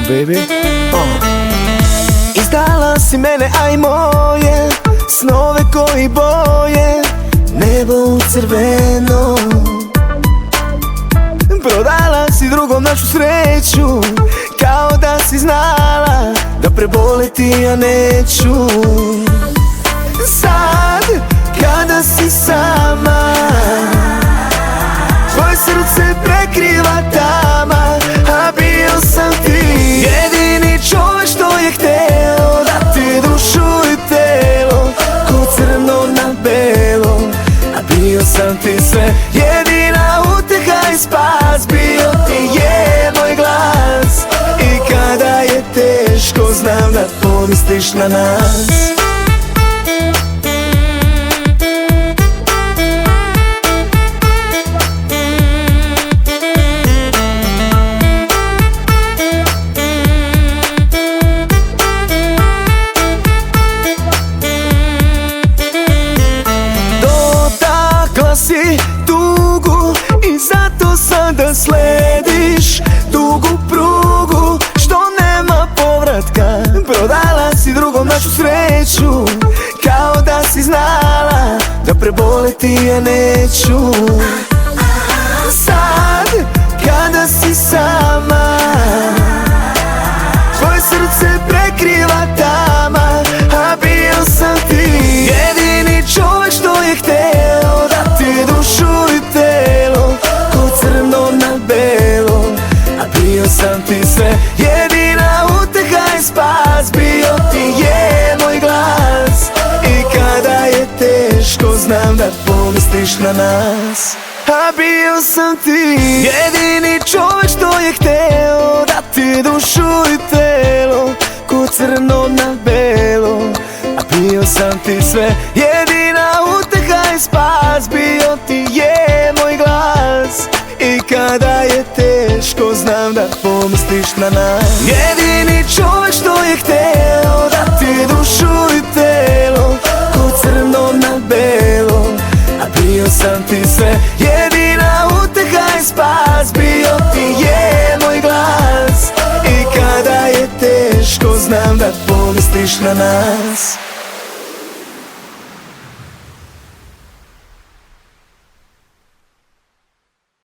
baby. Izdala si mene, a i moje snove koji boje nebo u crveno. Prodala si drugom našu sreću, kao da si znala da preboleti ja neću. Sad, kada si sama, tvoje srce prekriva tama, a bio sam ti jedini čovjek što je hteo da ti dušu i telo ko crno na belo. A bio sam ti sve, jedina uteha i spas, bio ti je moj glas. I kada je teško znam da pomisliš na nas. Si tugu i zato sada slediš dugu prugu što nema povratka. Prodala si drugom našu sreću, kao da si znala da preboleti ja neću. Sad, kada si sama, tvoje srce prekriva tama, a bio sam ti jedini čovjek što je hteo da ti dušu i telo ko crno na belo. A bio sam ti sve, jedina uteha i spas, bio ti je moj glas. I kada je teško znam da pomisliš na nas. A bio sam ti jedini čovjek što je hteo da ti dušu i telo ko crno na belo. A bio sam ti sve, jedina uteha i spas, bio ti je moj glas. I kada je teško znam da pomisliš na nas. Jedini čovjek što je hteo da ti dušu i telo ko crno na belo. A bio sam ti sve, jedina uteha i spas, bio ti je moj glas. I kada je teško znam da pomisliš na nas.